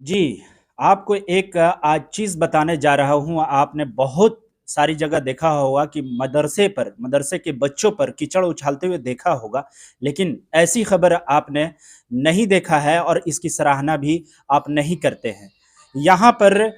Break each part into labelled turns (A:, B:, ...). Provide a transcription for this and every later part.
A: जी, आपको एक आज चीज़ बताने जा रहा हूँ। आपने बहुत सारी जगह देखा होगा कि मदरसे के बच्चों पर कीचड़ उछालते हुए देखा होगा, लेकिन ऐसी खबर आपने नहीं देखा है और इसकी सराहना भी आप नहीं करते हैं। यहाँ पर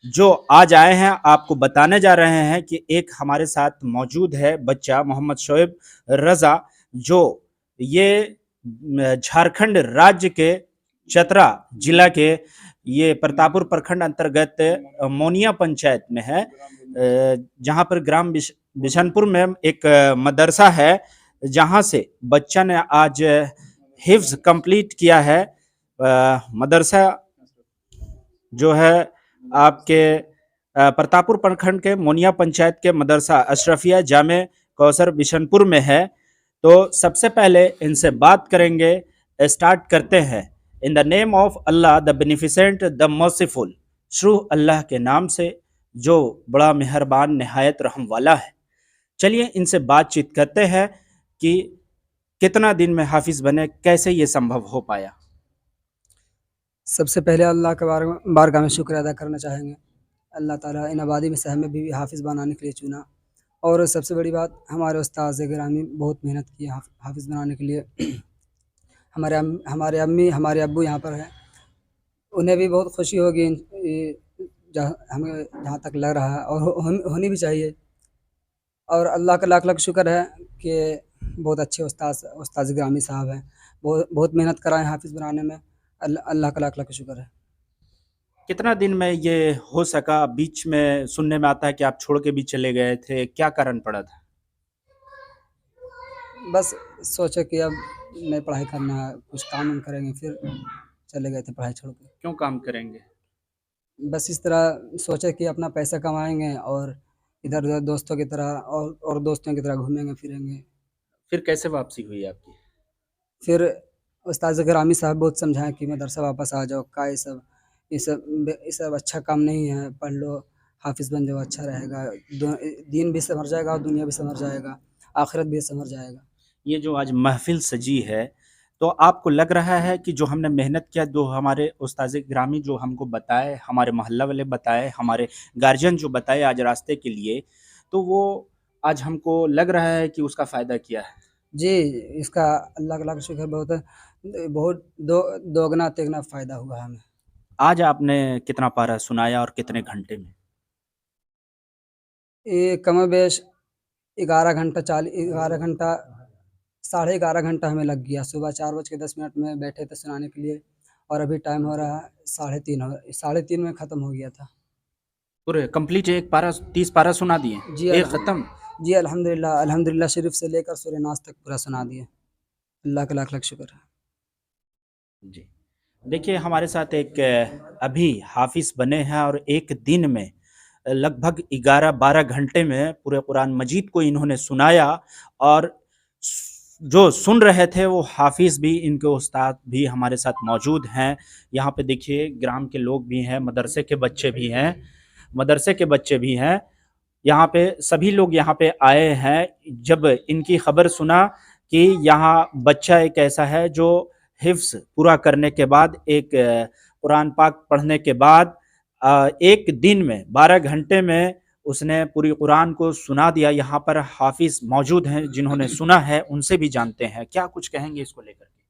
A: जो आज आए हैं, आपको बताने जा रहे हैं कि एक हमारे साथ मौजूद है बच्चा मोहम्मद शोएब रज़ा, जो ये झारखंड राज्य के चतरा जिला के ये प्रतापपुर प्रखंड अंतर्गत मोनिया पंचायत में है, जहां पर ग्राम बिशनपुर में एक मदरसा है, जहां से बच्चा ने आज हिफ्ज कंप्लीट किया है। मदरसा जो है आपके प्रतापपुर प्रखंड के मोनिया पंचायत के मदरसा अशरफिया जामे कौसर बिशनपुर में है। तो सबसे पहले इनसे बात करेंगे, स्टार्ट करते हैं। In the name of Allah the beneficent the merciful, शुरू अल्लाह के नाम से जो बड़ा मेहरबान नहायत रहम वाला है। चलिए इनसे बातचीत करते हैं कि कितना दिन में हाफिज बने, कैसे ये संभव हो पाया।
B: सबसे पहले अल्लाह के बारगाह में शुक्र अदा करना चाहेंगे। अल्लाह ताला इन आबादी में से हमें भी हाफिज़ बनाने के लिए चुना। और सबसे बड़ी बात, हमारे उस्ताद गिरामी बहुत मेहनत की हाफिज़ बनाने के लिए। हमारे अम्मी हमारे अब्बू यहाँ पर हैं, उन्हें भी बहुत खुशी होगी हमें जहाँ तक लग रहा है, और होनी भी चाहिए। और अल्लाह का लाख लाख शुक्र है कि बहुत अच्छे उस्ताद गिरामी साहब हैं, बहुत बहुत मेहनत कराएँ हाफिज़ बनाने में। अल्लाह का लाख लाख शुक्र है।
A: कितना दिन में ये हो सका? बीच में सुनने में आता है कि आप छोड़ के भी चले गए थे, क्या कारण पड़ा था?
B: बस सोचे कि अब नहीं पढ़ाई करना है, कुछ काम वाम करेंगे, फिर चले गए थे पढ़ाई छोड़ के।
A: क्यों काम करेंगे?
B: बस इस तरह सोचे कि अपना पैसा कमाएँगे और इधर-उधर दोस्तों की तरह और दोस्तों की तरह घूमेंगे फिरेंगे।
A: फिर कैसे वापसी हुई आपकी?
B: फिर उस्ताद गिरामी साहब बहुत समझाए कि मदरसा वापस आ जाओ, का ये सब अच्छा काम नहीं है, पढ़ लो, हाफिज़ बन जाओ, अच्छा रहेगा। दीन भी संवर जाएगा और दुनिया भी संवर जाएगा, आखिरत भी संवर जाएगा।
A: ये जो आज महफ़िल सजी है, तो आपको लग रहा है कि जो हमने मेहनत किया, जो हमारे उस्ताद ग्रामी जो हमको बताए, हमारे मोहल्ला वाले बताए, हमारे गार्जियन जो बताए आज रास्ते के लिए, तो वो आज हमको लग रहा है कि उसका फ़ायदा किया है।
B: जी, इसका अल्लाह का लाख शुक्र बहुत दोगुना-तिगुना फ़ायदा हुआ हमें।
A: आज आपने कितना पारा सुनाया और कितने घंटे में?
B: ये कमोबेश 11 घंटा, साढ़े 11 घंटा हमें लग गया। सुबह 4 बज के 10 मिनट में बैठे थे सुनाने के लिए, और अभी टाइम हो रहा है साढ़े 3 में ख़त्म हो गया था।
A: पूरे कंप्लीट एक पारा 30 पारा सुना दिए?
B: जी
A: एक ख़त्म?
B: जी अल्हम्दुलिल्लाह, अल्हम्दुलिल्लाह शरीफ से लेकर सूरह नास तक पूरा सुना दिए। अल्लाह का लाख लाख शुक्र है।
A: जी। देखिए हमारे साथ एक अभी हाफ़िज़ बने हैं और एक दिन में लगभग 11-12 घंटे में पूरे कुरान मजीद को इन्होंने सुनाया, और जो सुन रहे थे वो हाफ़िज़ भी, इनके उस्ताद भी हमारे साथ मौजूद हैं। यहाँ पे देखिए ग्राम के लोग भी हैं, मदरसे के बच्चे भी हैं। यहाँ पे सभी लोग यहाँ पे आए हैं। जब इनकी खबर सुना कि यहाँ बच्चा एक ऐसा है जो हिफ्स पूरा करने के बाद, एक कुरान पाक पढ़ने के बाद एक दिन में 12 घंटे में उसने पूरी कुरान को सुना दिया। यहाँ पर हाफिज मौजूद हैं जिन्होंने सुना है, उनसे भी जानते हैं क्या कुछ कहेंगे इसको लेकर के।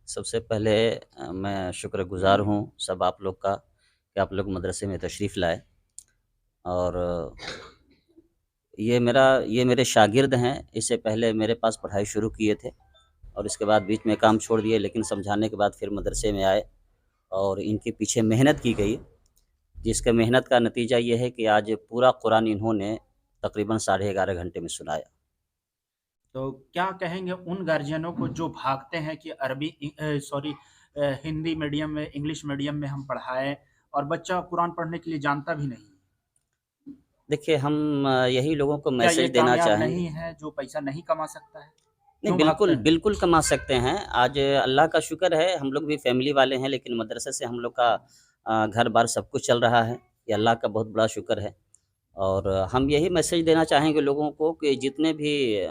C: सबसे पहले मैं शुक्रगुज़ार हूँ सब आप लोग का कि आप लोग मदरसे में तशरीफ़ लाए। और ये मेरे शागिर्द हैं। इससे पहले मेरे पास पढ़ाई शुरू किए थे और इसके बाद बीच में काम छोड़ दिए, लेकिन समझाने के बाद फिर मदरसे में आए और इनके पीछे मेहनत की गई, जिसका मेहनत का नतीजा ये है कि आज पूरा कुरान इन्होंने तकरीबन 11.5 घंटे में सुनाया।
A: तो क्या कहेंगे उन गार्जियनों को जो भागते हैं कि हिंदी मीडियम में, इंग्लिश मीडियम में हम पढ़ाएं और बच्चा कुरान पढ़ने के लिए जानता भी नहीं?
C: देखिए, हम यही लोगों को
A: क्या ये
C: मैसेज देना
A: कामयाब
C: चाहेंगे।
A: नहीं है जो पैसा नहीं कमा सकता है?
C: नहीं,
A: क्यों भागते
C: बिल्कुल,
A: हैं?
C: बिल्कुल कमा सकते हैं। आज अल्लाह का शुक्र है, हम लोग भी फ़ैमिली वाले हैं, लेकिन मदरसे से हम लोग का घर-बार सब कुछ चल रहा है। ये अल्लाह का बहुत बड़ा शुक्र है। और हम यही मैसेज देना चाहेंगे लोगों को कि जितने भी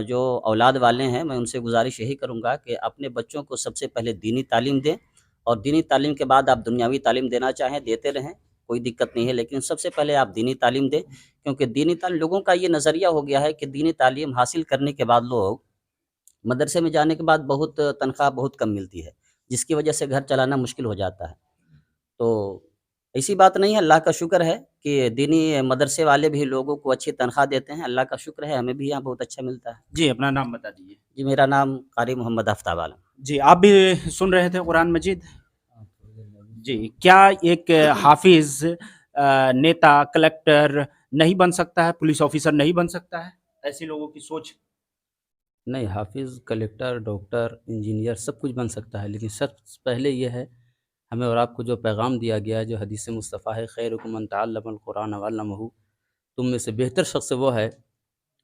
C: जो औलाद वाले हैं, मैं उनसे गुज़ारिश यही करूँगा कि अपने बच्चों को सबसे पहले दीनी तालीम दें और दीनी तालीम के बाद आप दुनियावी तालीम देना चाहें देते रहें, कोई दिक्कत नहीं है, लेकिन सबसे पहले आप दीनी तालीम दें, क्योंकि दीनी तालीम लोगों का ये नज़रिया हो गया है कि दीनी तालीम हासिल करने के बाद लोग मदरसे में जाने के बाद बहुत तनख्वाह बहुत कम मिलती है, जिसकी वजह से घर चलाना मुश्किल हो जाता है। तो ऐसी बात नहीं है, अल्लाह का शुक्र है कि दीनी मदरसे वाले भी लोगों को अच्छी तनख्वाह देते हैं, अल्लाह का शुक्र है, हमें भी यहाँ बहुत अच्छा मिलता है।
A: जी, अपना नाम बता दीजिए।
C: जी, मेरा नाम कारी मोहम्मद आफ्ताब आलम।
A: जी, आप भी सुन रहे थे कुरान मजीद? जी, क्या एक हाफ़िज़ नेता, कलेक्टर नहीं बन सकता है, पुलिस ऑफ़िसर नहीं बन सकता है? ऐसे लोगों की सोच।
D: नहीं, हाफ़िज़, कलेक्टर, डॉक्टर, इंजीनियर सब कुछ बन सकता है, लेकिन सबसे पहले ये है, हमें और आपको जो पैगाम दिया गया है, जो हदीस मुस्तफ़ा है, खैरुकुम मन तअल्लमल कुरान व अल्लमहु, तुम में से बेहतर शख़्स वो है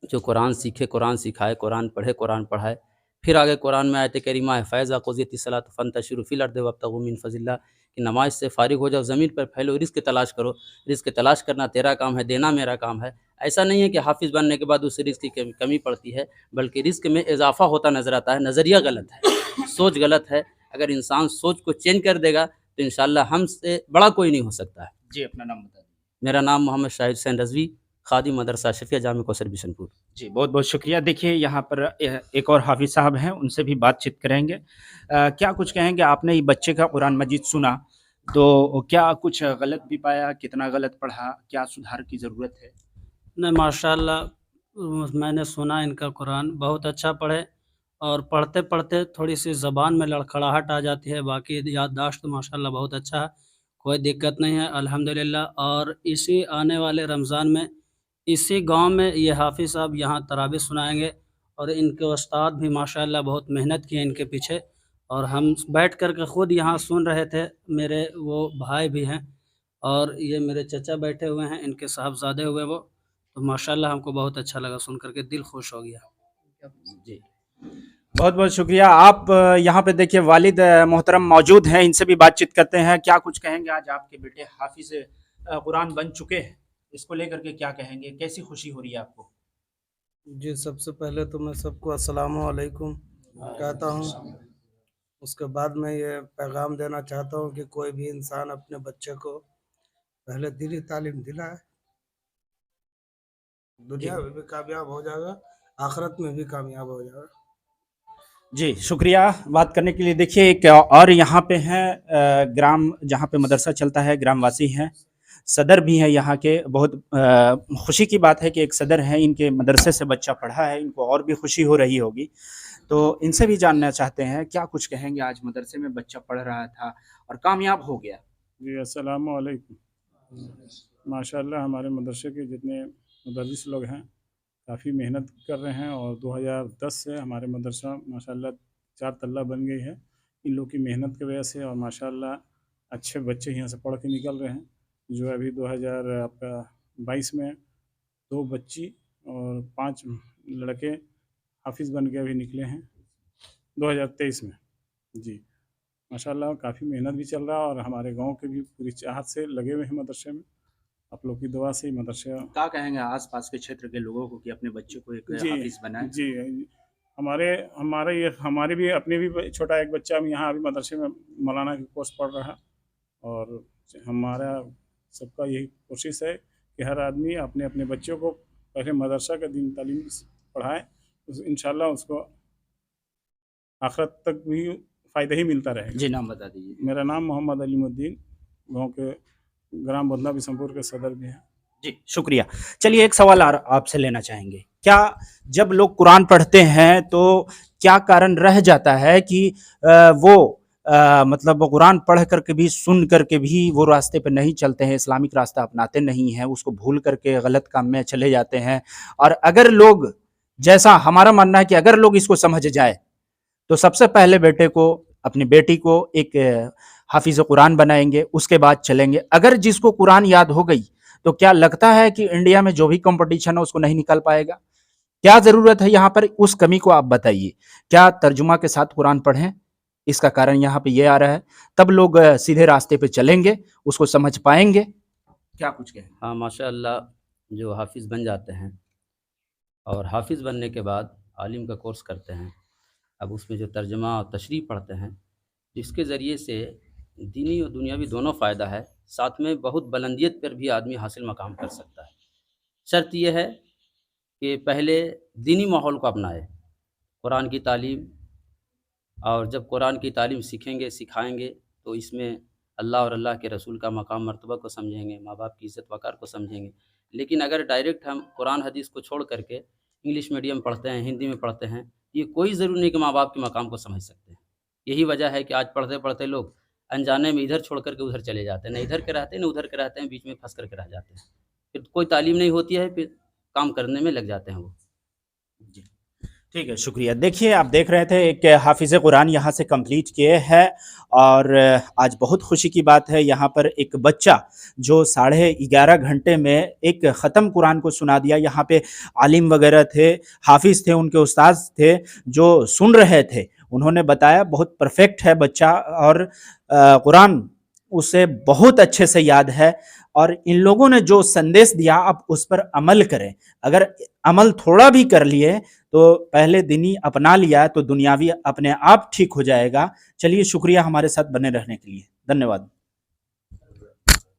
D: जो कुरान सीखे, कुरान सिखाए, कुरान पढ़े, कुरान पढ़ाए। फिर आगे कुरान में आयत करीमा है, फ़ैज़ा क़ुज़ियतिस सलातु फ़ंतशिरू फ़िल अर्दि वब्तग़ू मिन फ़ज़लिल्लाह, कि नमाज़ से फ़ारिग हो जाओ, ज़मीन पर फैलो, रिज़्क़ तलाश करो। रिज़्क़ तलाश करना तेरा काम है, देना मेरा काम है। ऐसा नहीं है कि हाफ़िज़ बनने के बाद उसे रिज़्क़ की कमी पड़ती है, बल्कि रिज़्क़ में इज़ाफ़ा होता नज़र आता है। नज़रिया गलत है, सोच गलत है। अगर इंसान सोच को चेंज कर देगा तो इंशाअल्लाह हमसे बड़ा कोई नहीं हो सकता है।
A: जी, अपना नाम बता दीजिए।
D: मेरा नाम मोहम्मद शाहिद हुसैन रज़वी, खादिम मदरसा शफ़िया जामिया कौसर बिशनपुर।
A: जी, बहुत-बहुत शुक्रिया। देखिए यहाँ पर एक और हाफ़िज़ साहब हैं, उनसे भी बातचीत करेंगे। क्या कुछ कहेंगे? आपने ये बच्चे का कुरान मजीद सुना, तो क्या कुछ गलत भी पाया? कितना गलत पढ़ा? क्या सुधार की ज़रूरत है?
E: नहीं, माशाल्लाह मैंने सुना इनका कुरान बहुत अच्छा पढ़े, और पढ़ते-पढ़ते थोड़ी-सी ज़बान में लड़खड़ाहट आ जाती है, बाकी याददाश्त तो माशाल्लाह बहुत अच्छा है, कोई दिक्कत नहीं है अल्हम्दुलिल्लाह। और इसी आने वाले रमज़ान में इसी गाँव में ये हाफ़िज़ साहब यहाँ तरावी सुनाएँगे, और इनके उस्ताद भी माशाल्लाह बहुत मेहनत किए इनके पीछे, और हम बैठ कर के ख़ुद यहाँ सुन रहे थे। मेरे वो भाई भी हैं, और ये मेरे चचा बैठे हुए हैं, इनके साहबज़ादे हुए वो। तो माशाल्लाह हमको बहुत अच्छा लगा सुन कर के, दिल खुश हो गया।
A: जी। बहुत-बहुत शुक्रिया। आप यहाँ पे देखिए वालिद मोहतरम मौजूद हैं, इनसे भी बातचीत करते हैं। क्या कुछ कहेंगे? आज आपके बेटे हाफ़िज़ कुरान बन चुके हैं, इसको लेकर के क्या कहेंगे? कैसी खुशी हो रही है आपको?
F: जी, सबसे पहले तो मैं सबको अस्सलामु अलैकुम कहता हूँ। उसके बाद मैं ये पैगाम देना चाहता हूँ कि कोई भी इंसान अपने बच्चे को पहले दीनी तालीम दिलाए, दुनिया में भी कामयाब हो जाएगा, आखिरत में भी कामयाब हो जाएगा।
A: जी, शुक्रिया बात करने के लिए। देखिए एक और यहाँ पे हैं ग्राम जहाँ पे मदरसा चलता है, ग्रामवासी हैं, सदर भी हैं यहाँ के। बहुत खुशी की बात है कि एक सदर हैं, इनके मदरसे से बच्चा पढ़ा है, इनको और भी खुशी हो रही होगी। तो इनसे भी जानना चाहते हैं, क्या कुछ कहेंगे? आज मदरसे में बच्चा पढ़ रहा था और कामयाब हो गया।
G: जी, अस्सलामु अलैकुम। माशाल्लाह हमारे मदरसे के जितने मुदर्रिस लोग हैं काफ़ी मेहनत कर रहे हैं, और 2010 से हमारे मदरसा माशाल्लाह 4 तल्ला बन गई है इन लोग की मेहनत की वजह से। और माशाल्लाह अच्छे बच्चे यहाँ से पढ़ के निकल रहे हैं। जो अभी 2022 में 2 बच्ची और 5 लड़के हाफिज़ बन के अभी निकले हैं 2023 में। जी, माशाल्लाह काफ़ी मेहनत भी चल रहा है, और हमारे गांव के भी पूरी चाहत से लगे हुए हैं मदरसे में। आप लोग की दुआ से ही मदरसा।
A: क्या कहेंगे आस-पास के क्षेत्र के लोगों को कि अपने बच्चे को एक
G: जी,
A: हाफिज़ बनाएँ?
G: जी, हमारे भी अपने भी छोटा एक बच्चा यहाँ अभी मदरसे में मौलाना की कोर्स पढ़ रहा है, और हमारा सबका यही कोशिश है कि हर आदमी अपने अपने बच्चों को पहले मदरसा का दीन तालीम पढ़ाए, इंशाल्लाह उसको आखिरत तक भी फ़ायदा ही मिलता रहेगा।
A: जी, नाम बता दीजिए।
G: मेरा नाम मोहम्मद अलीमुद्दीन, गाँव के ग्राम बदला बिशनपुर के सदर भी हैं।
A: जी, शुक्रिया। चलिए एक सवाल और आपसे लेना चाहेंगे। क्या जब लोग कुरान पढ़ते हैं तो क्या कारण रह जाता है कि वो मतलब वो कुरान पढ़ कर के भी, सुन कर के भी वो रास्ते पे नहीं चलते हैं, इस्लामिक रास्ता अपनाते नहीं हैं, उसको भूल कर के गलत काम में चले जाते हैं। और अगर लोग, जैसा हमारा मानना है कि अगर लोग इसको समझ जाए तो सबसे पहले बेटे को, अपनी बेटी को एक हाफिज़ कुरान बनाएँगे, उसके बाद चलेंगे। अगर जिसको कुरान याद हो गई तो क्या लगता है कि इंडिया में जो भी कंपटीशन है उसको नहीं निकाल पाएगा? क्या ज़रूरत है यहाँ पर? उस कमी को आप बताइए। क्या तर्जुमा के साथ कुरान पढ़ें? इसका कारण यहाँ पे ये आ रहा है। तब लोग सीधे रास्ते पे चलेंगे, उसको समझ पाएँगे। क्या कुछ कहें?
D: हाँ, माशाअल्लाह जो हाफ़िज़ बन जाते हैं और हाफ़िज़ बनने के बाद आलिम का कोर्स करते हैं, अब उसमें जो तर्जुमा और तशरीह पढ़ते हैं, जिसके ज़रिए से दीनी और दुनियावी दोनों फ़ायदा है, साथ में बहुत बुलंदियत पर भी आदमी हासिल मकाम कर सकता है। शर्त ये है कि पहले दीनी माहौल को अपनाए, कुरान की तालीम, और जब कुरान की तालीम सीखेंगे, सिखाएँगे तो इसमें अल्लाह और अल्लाह के रसूल का मकाम मर्तबा को समझेंगे, माँ-बाप की इज़्ज़त वक़ार को समझेंगे। लेकिन अगर डायरेक्ट हम कुरान हदीस को छोड़ कर के इंग्लिश मीडियम पढ़ते हैं, हिंदी में पढ़ते हैं, ये कोई ज़रूरी नहीं कि माँ-बाप के मकाम को समझ सकते हैं। यही वजह है कि आज पढ़ते-पढ़ते लोग अनजाने में इधर छोड़ कर के उधर चले जाते हैं, ना इधर के रहते हैं, ना उधर के रहते हैं, बीच में फँस कर के रह जाते हैं। फिर कोई तालीम नहीं होती है, फिर काम करने में लग जाते हैं वो।
A: जी, ठीक है, शुक्रिया। देखिए, आप देख रहे थे एक हाफ़िज़ कुरान यहाँ से कंप्लीट किए हैं और आज बहुत खुशी की बात है, यहाँ पर एक बच्चा जो 11.5 घंटे में एक ख़त्म कुरान को सुना दिया। यहाँ पे आलिम वगैरह थे, हाफ़िज़ थे, उनके उस्ताद थे जो सुन रहे थे। उन्होंने बताया बहुत परफेक्ट है बच्चा और कुरान उसे बहुत अच्छे से याद है और इन लोगों ने जो संदेश दिया आप उस पर अमल करें। अगर अमल थोड़ा भी कर लिए तो पहले दीनी अपना लिया तो दुनियावी अपने आप ठीक हो जाएगा। चलिए, शुक्रिया हमारे साथ बने रहने के लिए। धन्यवाद।